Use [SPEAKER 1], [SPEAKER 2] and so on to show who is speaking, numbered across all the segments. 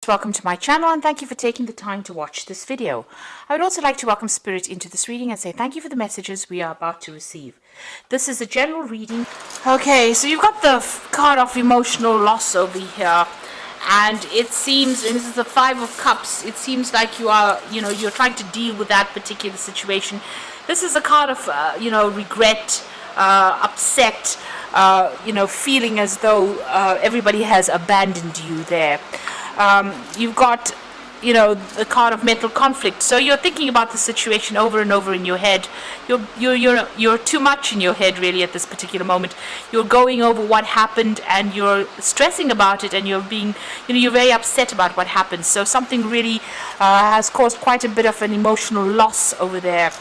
[SPEAKER 1] welcome to my channel and thank you for taking the time to watch this video. I would also like to welcome Spirit into this reading and say thank you for the messages we are about to receive. This is a general reading. Okay, so you've got the card of emotional loss over here, and it seems, and this is the Five of Cups, it seems like you are, you're trying to deal with that particular situation. This is a card of, regret, upset, feeling as though everybody has abandoned you there. You've got, the card of mental conflict. So you're thinking about the situation over and over in your head. You're too much in your head really at this particular moment. You're going over what happened and you're stressing about it, and you're being, you're very upset about what happened. So something really has caused quite a bit of an emotional loss over there.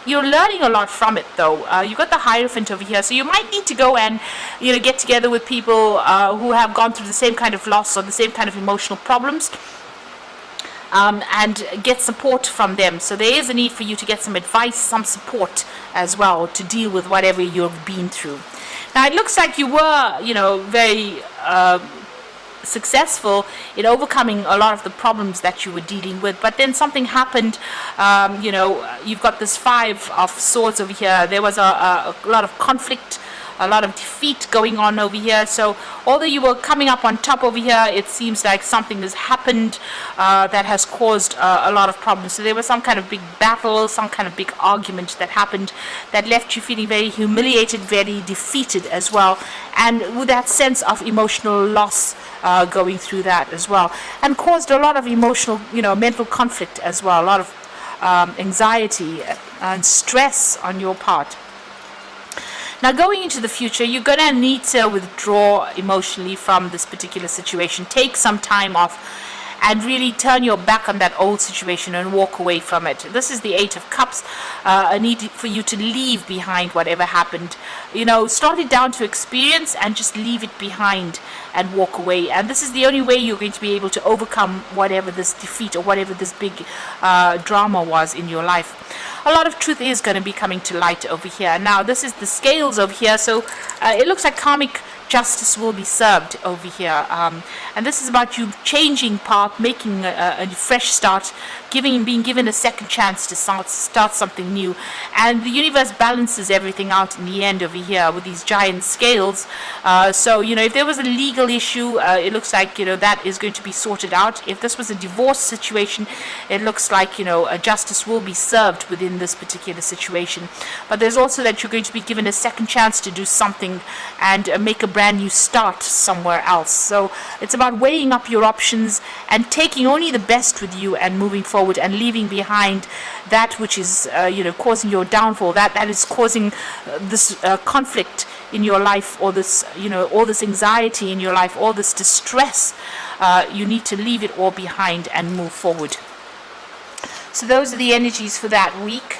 [SPEAKER 1] You're learning a lot from it though. You've got the Hierophant over here, so you might need to go and get together with people who have gone through the same kind of loss or the same kind of emotional problems, and get support from them. So there is a need for you to get some advice, some support as well to deal with whatever you've been through. Now it looks like you were very successful in overcoming a lot of the problems that you were dealing with, but then something happened. You've got this Five of Swords over here. There was a lot of conflict, a lot of defeat going on over here. So although you were coming up on top over here, it seems like something has happened that has caused a lot of problems. So there was some kind of big battle, some kind of big argument that happened that left you feeling very humiliated, very defeated as well, and with that sense of emotional loss going through that as well, and caused a lot of emotional, mental conflict as well, a lot of anxiety and stress on your part. Now going into the future, you're going to need to withdraw emotionally from this particular situation. Take some time off and really turn your back on that old situation and walk away from it. This is the Eight of Cups, a need for you to leave behind whatever happened. Start it down to experience and just leave it behind and walk away. And this is the only way you're going to be able to overcome whatever this defeat or whatever this big drama was in your life. A lot of truth is going to be coming to light over here. Now this is the Scales over here, so it looks like karmic justice will be served over here, and this is about you changing path, making a fresh start, being given a second chance to start something new. And the universe balances everything out in the end over here with these giant scales. So if there was a legal issue, it looks like that is going to be sorted out. If this was a divorce situation, it looks like a justice will be served within this particular situation. But there's also that you're going to be given a second chance to do something and make a brand new start somewhere else. So it's about weighing up your options and taking only the best with you and moving forward and leaving behind that which is causing your downfall, that is causing this conflict in your life, or this all this anxiety in your life, all this distress. You need to leave it all behind and move forward. So those are the energies for that week.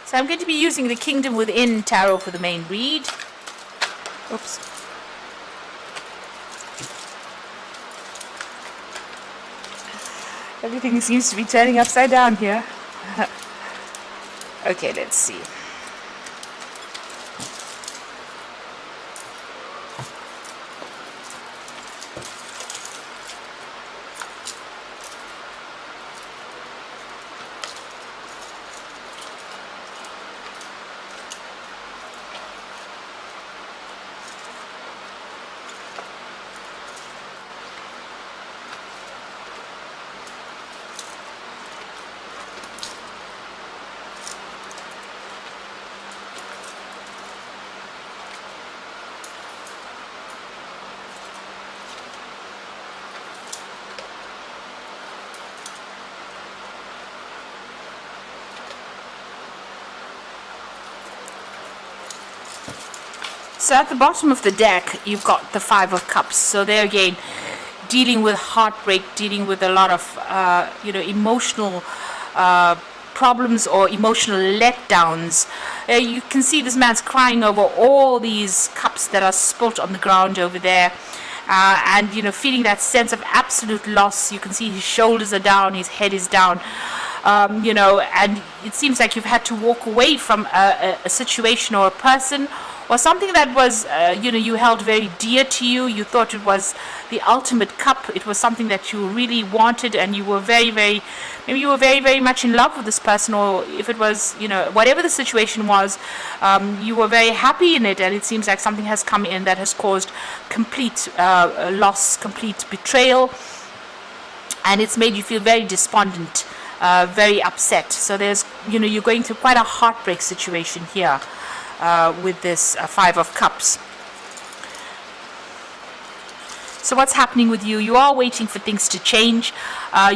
[SPEAKER 1] So I'm going to be using the Kingdom Within Tarot for the main read. Oops. Everything seems to be turning upside down here. Okay, let's see. So at the bottom of the deck, you've got the Five of Cups. So there again, dealing with heartbreak, dealing with a lot of, emotional problems or emotional letdowns. You can see this man's crying over all these cups that are spilt on the ground over there. And feeling that sense of absolute loss. You can see his shoulders are down, his head is down. and it seems like you've had to walk away from a situation or a person or something that was, you held very dear to you. You thought it was the ultimate cup. It was something that you really wanted, and you were maybe you were very, very much in love with this person, or if it was, whatever the situation was, you were very happy in it, and it seems like something has come in that has caused complete loss, complete betrayal, and it's made you feel very despondent, very upset. So there's, you're going through quite a heartbreak situation here. With this Five of Cups. So what's happening with you? You are waiting for things to change.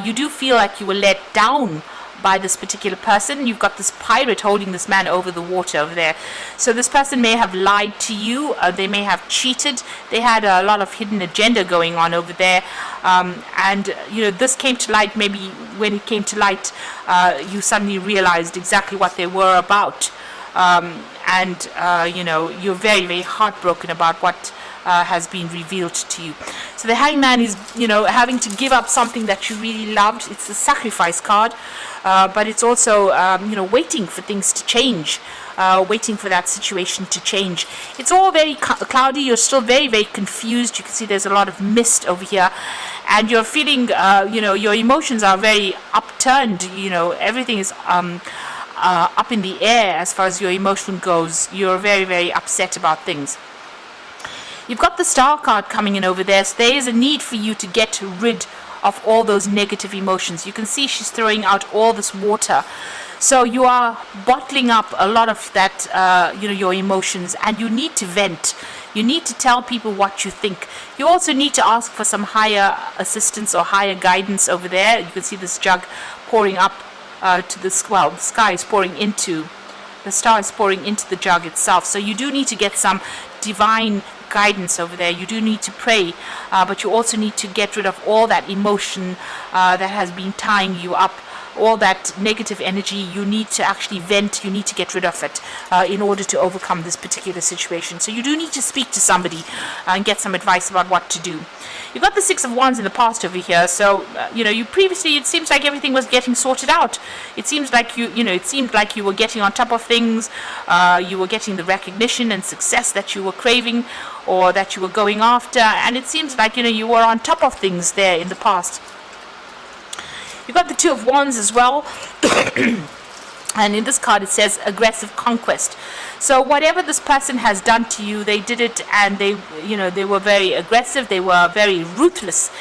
[SPEAKER 1] You do feel like you were let down by this particular person. You've got this pirate holding this man over the water over there. So this person may have lied to you. They may have cheated. They had a lot of hidden agenda going on over there. And this came to light. Maybe when it came to light, you suddenly realized exactly what they were about. You're very, very heartbroken about what has been revealed to you. So the hangman is, having to give up something that you really loved. It's the sacrifice card, but it's also, waiting for things to change, waiting for that situation to change. It's all very cloudy. You're still very, very confused. You can see there's a lot of mist over here, and you're feeling, your emotions are very upturned. Everything is up in the air as far as your emotion goes. You're very, very upset about things. You've got the Star card coming in over there, so there is a need for you to get rid of all those negative emotions. You can see she's throwing out all this water. So you are bottling up a lot of that, your emotions, and you need to vent. You need to tell people what you think. You also need to ask for some higher assistance or higher guidance over there. You can see this jug pouring up to the sky is pouring into, the star is pouring into the jug itself. So you do need to get some divine guidance over there. You do need to pray, but you also need to get rid of all that emotion that has been tying you up. All that negative energy, you need to actually vent, you need to get rid of it in order to overcome this particular situation. So you do need to speak to somebody and get some advice about what to do. You've got the Six of Wands in the past over here, so you previously, it seems like everything was getting sorted out. It seems like it seemed like you were getting on top of things, you were getting the recognition and success that you were craving or that you were going after, and it seems like you were on top of things there in the past. You've got the Two of Wands as well. And in this card it says aggressive conquest. So whatever this person has done to you, they did it, and they were very aggressive. They were very ruthless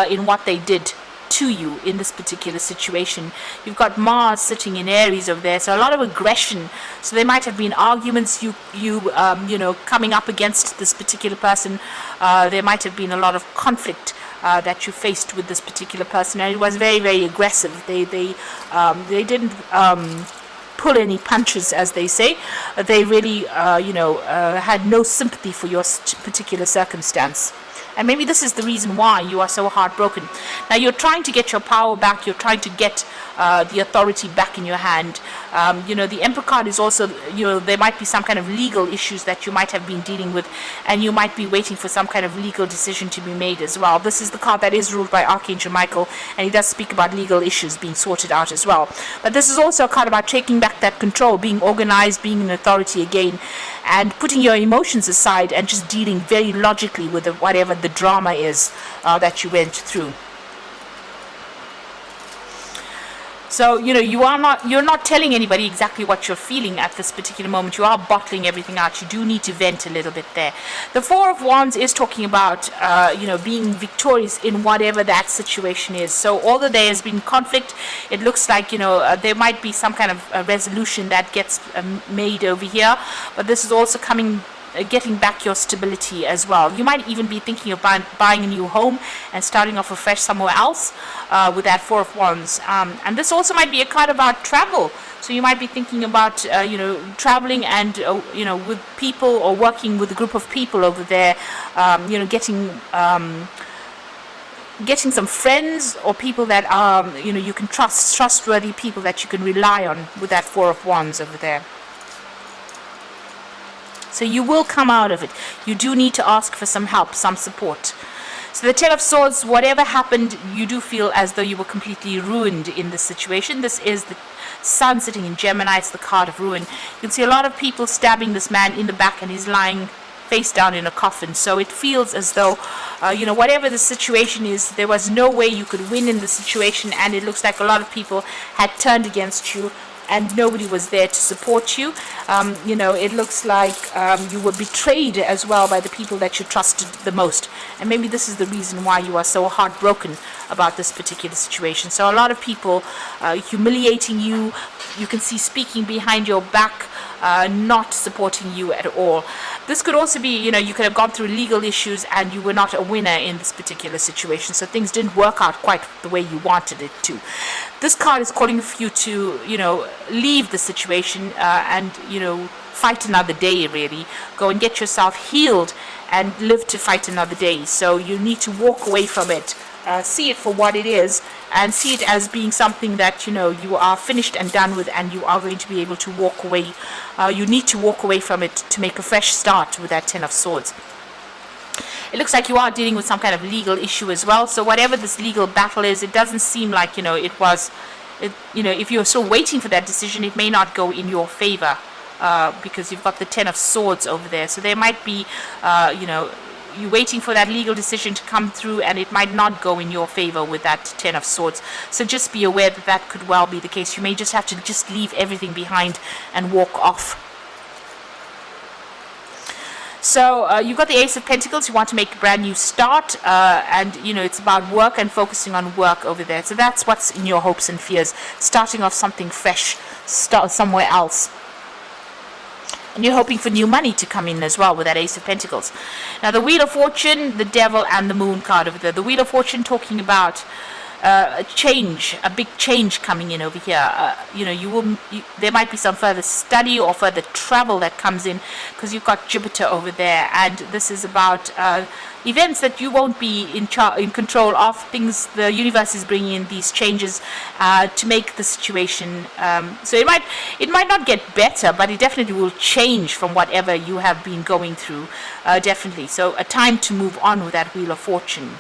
[SPEAKER 1] in what they did to you in this particular situation. You've got Mars sitting in Aries over there, so a lot of aggression. So there might have been arguments, coming up against this particular person. There might have been a lot of conflict that you faced with this particular person, and it was very, very aggressive. They didn't pull any punches, as they say. They really had no sympathy for your particular circumstance. And maybe this is the reason why you are so heartbroken. Now you're trying to get your power back. You're trying to get the authority back in your hand. The Emperor card is also, there might be some kind of legal issues that you might have been dealing with, and you might be waiting for some kind of legal decision to be made as well. This is the card that is ruled by Archangel Michael, and he does speak about legal issues being sorted out as well. But this is also a card about taking back that control, being organized, being an authority again, and putting your emotions aside and just dealing very logically with whatever the drama is that you went through. So, you're not telling anybody exactly what you're feeling at this particular moment. You are bottling everything out. You do need to vent a little bit there. The Four of Wands is talking about, being victorious in whatever that situation is. So, although there has been conflict, it looks like, there might be some kind of resolution that gets made over here. But this is also getting back your stability as well. You might even be thinking of buying a new home and starting off afresh somewhere else with that Four of Wands. And this also might be a card about travel. So you might be thinking about, traveling and, with people or working with a group of people over there, getting some friends or people that are, you can trustworthy people that you can rely on with that Four of Wands over there. So you will come out of it. You do need to ask for some help, some support. So the Ten of Swords, whatever happened, you do feel as though you were completely ruined in this situation. This is the Sun sitting in Gemini. It's the card of ruin. You can see a lot of people stabbing this man in the back, and he's lying face down in a coffin. So it feels as though, whatever the situation is, there was no way you could win in the situation, and it looks like a lot of people had turned against you, and nobody was there to support you. It looks like you were betrayed as well by the people that you trusted the most. And maybe this is the reason why you are so heartbroken about this particular situation. So a lot of people humiliating you. You can see speaking behind your back, not supporting you at all. This could also be, you could have gone through legal issues and you were not a winner in this particular situation. So things didn't work out quite the way you wanted it to. This card is calling for you to, leave the situation and, fight another day, really. Go and get yourself healed and live to fight another day. So you need to walk away from it. See it for what it is, and see it as being something that you are finished and done with, and you are going to be able to walk away. You need to walk away from it to make a fresh start with that Ten of Swords. It looks like you are dealing with some kind of legal issue as well. So whatever this legal battle is, it doesn't seem like it was. If you're still waiting for that decision, it may not go in your favor because you've got the Ten of Swords over there. So there might be, you're waiting for that legal decision to come through, and it might not go in your favor with that Ten of Swords. So just be aware that that could well be the case. You may just have to just leave everything behind and walk off. So you've got the Ace of Pentacles. You want to make a brand new start, and it's about work and focusing on work over there. So that's what's in your hopes and fears, starting off something fresh, start somewhere else. And you're hoping for new money to come in as well with that Ace of Pentacles. Now the Wheel of Fortune, the Devil, and the Moon card over there. The Wheel of Fortune talking about a change, a big change coming in over here. There might be some further study or further travel that comes in, because you've got Jupiter over there, and this is about events that you won't be in control of. Things the universe is bringing in these changes to make the situation. So it might not get better, but it definitely will change from whatever you have been going through. Definitely. So a time to move on with that Wheel of Fortune.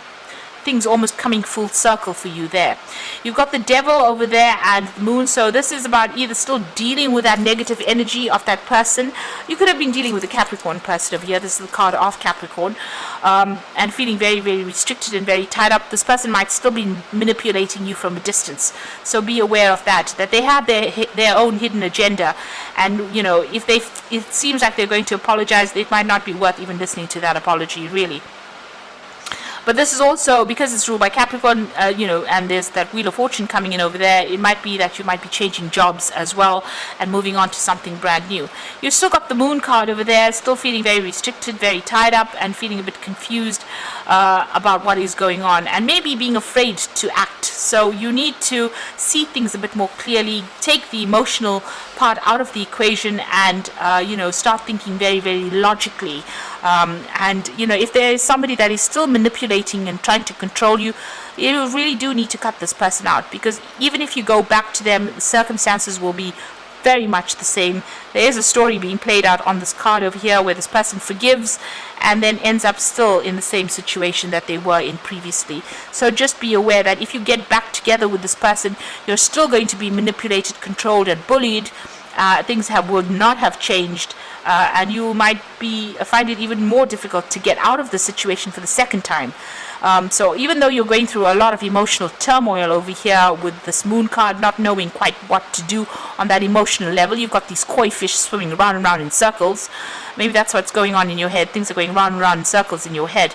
[SPEAKER 1] Things almost coming full circle for you there. You've got the Devil over there and the Moon. So this is about either still dealing with that negative energy of that person. You could have been dealing with a Capricorn person over here. This is the card of Capricorn, and feeling very, very restricted and very tied up. This person might still be manipulating you from a distance. So be aware of that they have their own hidden agenda, and if it seems like they're going to apologize, it might not be worth even listening to that apology, really. But this is also, because it's ruled by Capricorn, and there's that Wheel of Fortune coming in over there, it might be that you might be changing jobs as well and moving on to something brand new. You've still got the Moon card over there, still feeling very restricted, very tied up, and feeling a bit confused about what is going on, and maybe being afraid to act. So you need to see things a bit more clearly, take the emotional part out of the equation, and start thinking very, very logically. If there is somebody that is still manipulating and trying to control you, you really do need to cut this person out, because even if you go back to them, the circumstances will be very much the same. There is a story being played out on this card over here where this person forgives and then ends up still in the same situation that they were in previously. So just be aware that if you get back together with this person, you're still going to be manipulated, controlled, and bullied. Things would not have changed, and you might find it even more difficult to get out of the situation for the second time. So even though you're going through a lot of emotional turmoil over here with this Moon card, not knowing quite what to do on that emotional level, you've got these koi fish swimming round and round in circles. Maybe that's what's going on in your head. Things are going round and round in circles in your head,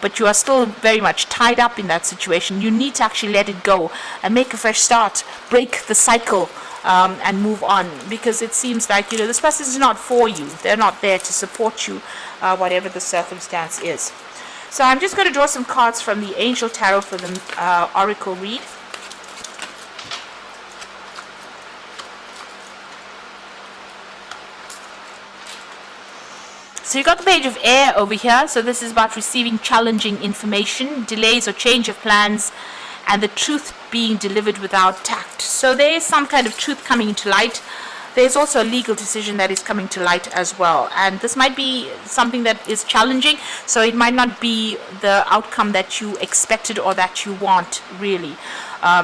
[SPEAKER 1] but you are still very much tied up in that situation. You need to actually let it go and make a fresh start, break the cycle. And move on, because it seems like this person is not for you. They're not there to support you, whatever the circumstance is. So I'm just going to draw some cards from the Angel Tarot for the Oracle read. So you got the Page of Air over here. So this is about receiving challenging information, delays or change of plans, and the truth being delivered without tact. So there is some kind of truth coming into light. there's also a legal decision that is coming to light as well. And this might be something that is challenging, so it might not be the outcome that you expected or that you want, really.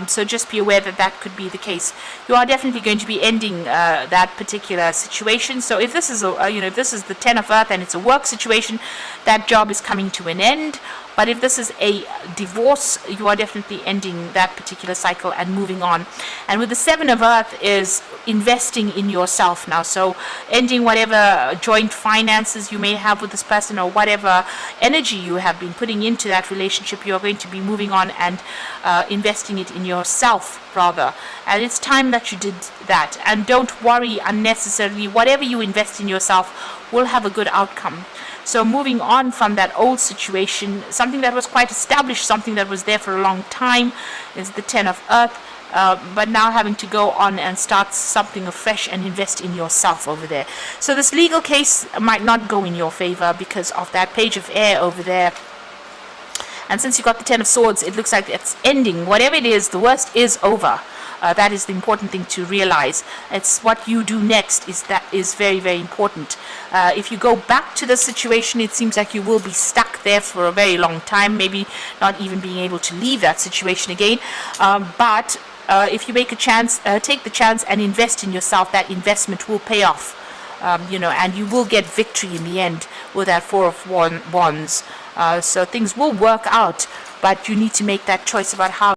[SPEAKER 1] So just be aware that that could be the case. You are definitely going to be ending that particular situation. So if this is if this is the Ten of Earth and it's a work situation, that job is coming to an end. But if this is a divorce, you are definitely ending that particular cycle and moving on. And with the Seven of Earth is investing in yourself now. So ending whatever joint finances you may have with this person, or whatever energy you have been putting into that relationship, you are going to be moving on and investing it in yourself, rather. And it's time that you did that. And don't worry unnecessarily. Whatever you invest in yourself will have a good outcome. So moving on from that old situation, something that was quite established, something that was there for a long time, is the Ten of Earth. But now having to go on and start something afresh and invest in yourself over there. So this legal case might not go in your favor because of that Page of Air over there. And since you got the Ten of Swords, it looks like it's ending. Whatever it is, the worst is over. That is the important thing to realize. It's what you do next that is very, very important. If you go back to the situation, it seems like you will be stuck there for a very long time, maybe not even being able to leave that situation again. But if you make a chance, take the chance and invest in yourself, that investment will pay off. And you will get victory in the end with that Four of Wands. So things will work out, but you need to make that choice about how